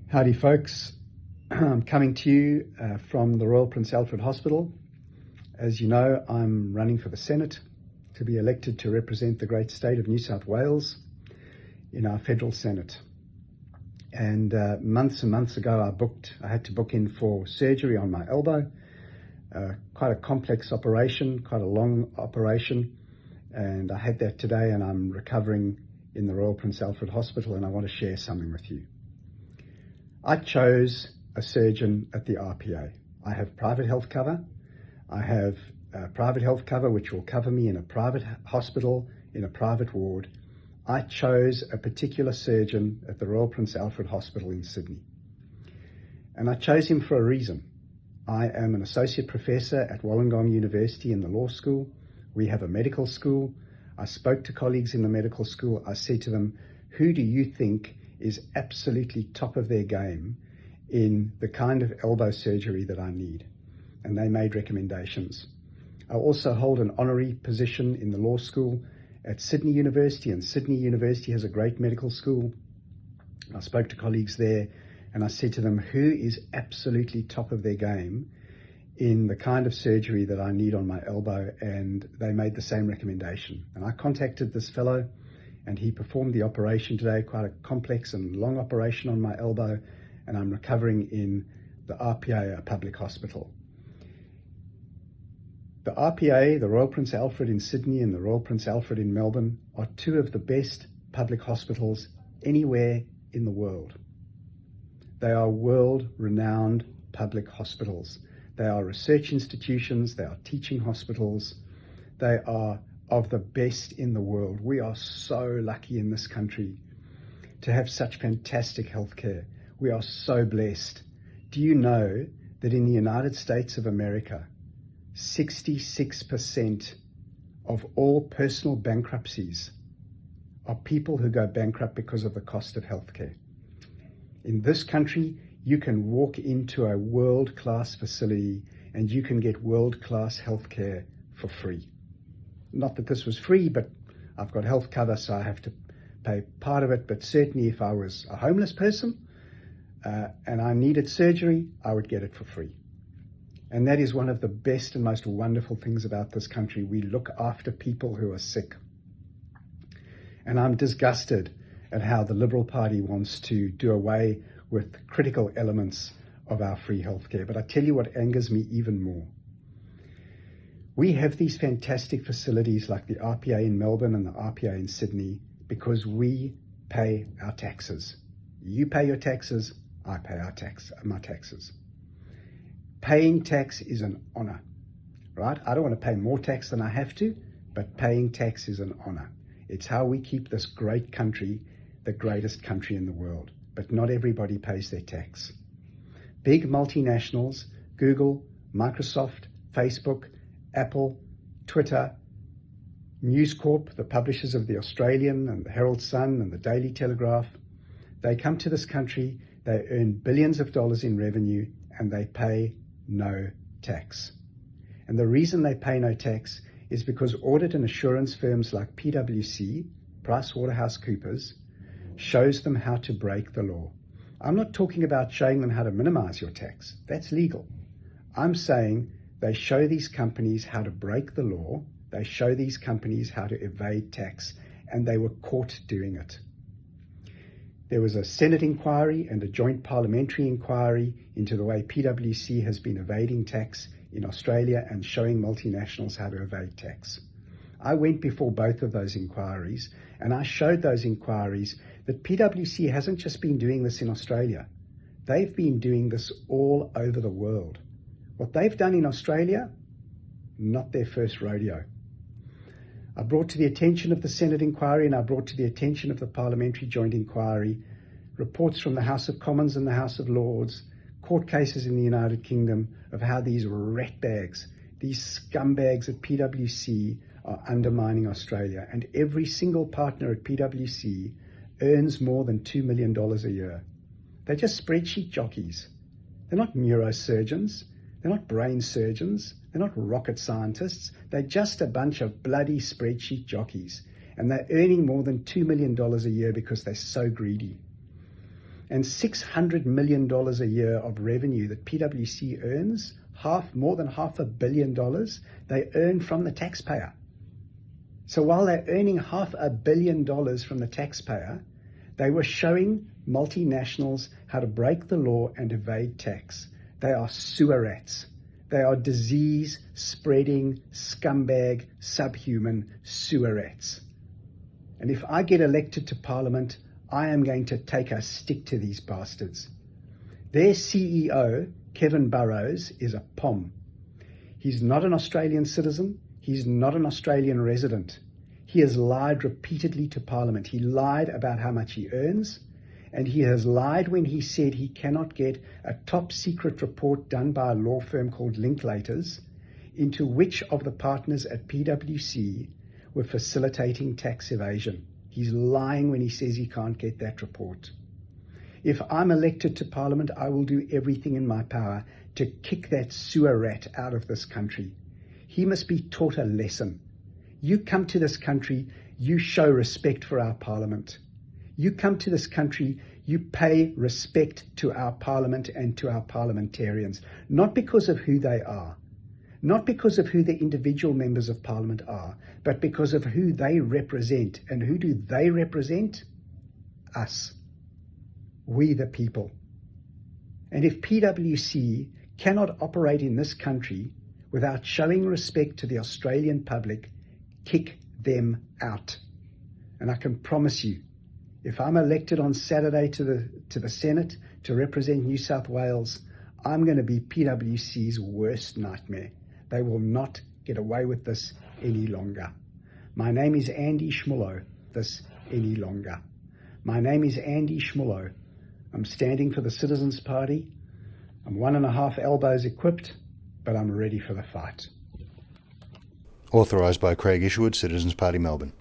Howdy folks, I'm coming to you from the Royal Prince Alfred Hospital. As you know, I'm running for the Senate to be elected to represent the great state of New South Wales in our federal Senate. And months and months ago I had to book in for surgery on my elbow, quite a complex operation, quite a long operation, and I had that today and I'm recovering in the Royal Prince Alfred Hospital, and I want to share something with you. I chose a surgeon at the RPA. I have private health cover. I have private health cover which will cover me in a private hospital, in a private ward. I chose a particular surgeon at the Royal Prince Alfred Hospital in Sydney. And I chose him for a reason. I am an associate professor at Wollongong University in the law school. We have a medical school. I spoke to colleagues in the medical school. I said to them, who do you think is absolutely top of their game in the kind of elbow surgery that I need? And they made recommendations. I also hold an honorary position in the law school at Sydney University, and Sydney University has a great medical school. I spoke to colleagues there and I said to them, who is absolutely top of their game in the kind of surgery that I need on my elbow? And they made the same recommendation. And I contacted this fellow, and he performed the operation today, quite a complex and long operation on my elbow, and I'm recovering in the RPA, a public hospital. The RPA, the Royal Prince Alfred in Sydney and the Royal Prince Alfred in Melbourne, are two of the best public hospitals anywhere in the world. They are world-renowned public hospitals. They are research institutions, they are teaching hospitals, they are of the best in the world. We are so lucky in this country to have such fantastic healthcare. We are so blessed. Do you know that in the United States of America, 66% of all personal bankruptcies are people who go bankrupt because of the cost of healthcare? In this country, you can walk into a world-class facility and you can get world-class healthcare for free. Not that this was free, but I've got health cover, so I have to pay part of it. But certainly if I was a homeless person and I needed surgery, I would get it for free. And that is one of the best and most wonderful things about this country. We look after people who are sick. And I'm disgusted at how the Liberal Party wants to do away with critical elements of our free healthcare. But I tell you what angers me even more. We have these fantastic facilities like the RPA in Melbourne and the RPA in Sydney because we pay our taxes. You pay your taxes, I pay my taxes. Paying tax is an honor, right? I don't want to pay more tax than I have to, but paying tax is an honor. It's how we keep this great country the greatest country in the world. But not everybody pays their tax. Big multinationals, Google, Microsoft, Facebook, Apple, Twitter, News Corp, the publishers of the Australian and the Herald Sun and the Daily Telegraph, they come to this country, they earn billions of dollars in revenue, and they pay no tax. And the reason they pay no tax is because audit and assurance firms like PwC, PricewaterhouseCoopers, shows them how to break the law. I'm not talking about showing them how to minimize your tax. That's legal. I'm saying they show these companies how to break the law. They show these companies how to evade tax, and they were caught doing it. There was a Senate inquiry and a joint parliamentary inquiry into the way PwC has been evading tax in Australia and showing multinationals how to evade tax. I went before both of those inquiries, and I showed those inquiries that PwC hasn't just been doing this in Australia. They've been doing this all over the world. What they've done in Australia, not their first rodeo. I brought to the attention of the Senate inquiry and I brought to the attention of the parliamentary joint inquiry reports from the House of Commons and the House of Lords, court cases in the United Kingdom of how these ratbags, these scumbags at PwC are undermining Australia. And every single partner at PwC earns more than $2 million a year. They're just spreadsheet jockeys. They're not neurosurgeons. They're not brain surgeons. They're not rocket scientists. They're just a bunch of bloody spreadsheet jockeys. And they're earning more than $2 million a year because they're so greedy. And $600 million a year of revenue that PwC earns, more than $500 million, they earn from the taxpayer. So while they're earning $500 million from the taxpayer, they were showing multinationals how to break the law and evade tax. They are sewer rats. They are disease-spreading, scumbag, subhuman sewer rats. And if I get elected to Parliament, I am going to take a stick to these bastards. Their CEO, Kevin Burrows, is a POM. He's not an Australian citizen. He's not an Australian resident. He has lied repeatedly to Parliament. He lied about how much he earns, and he has lied when he said he cannot get a top secret report done by a law firm called Linklaters into which of the partners at PwC were facilitating tax evasion. He's lying when he says he can't get that report. If I'm elected to Parliament, I will do everything in my power to kick that sewer rat out of this country. He must be taught a lesson. You come to this country, you show respect for our Parliament. You come to this country, you pay respect to our Parliament and to our parliamentarians, not because of who they are, not because of who the individual members of Parliament are, but because of who they represent. And who do they represent? Us. We the people. And if PwC cannot operate in this country without showing respect to the Australian public, kick them out. And I can promise you, if I'm elected on Saturday to the Senate to represent New South Wales, I'm going to be PwC's worst nightmare. They will not get away with this any longer. My name is Andy Schmulow. This any longer. My name is Andy Schmulow. I'm standing for the Citizens Party. I'm 1.5 elbows equipped, but I'm ready for the fight. Authorised by Craig Isherwood, Citizens Party, Melbourne.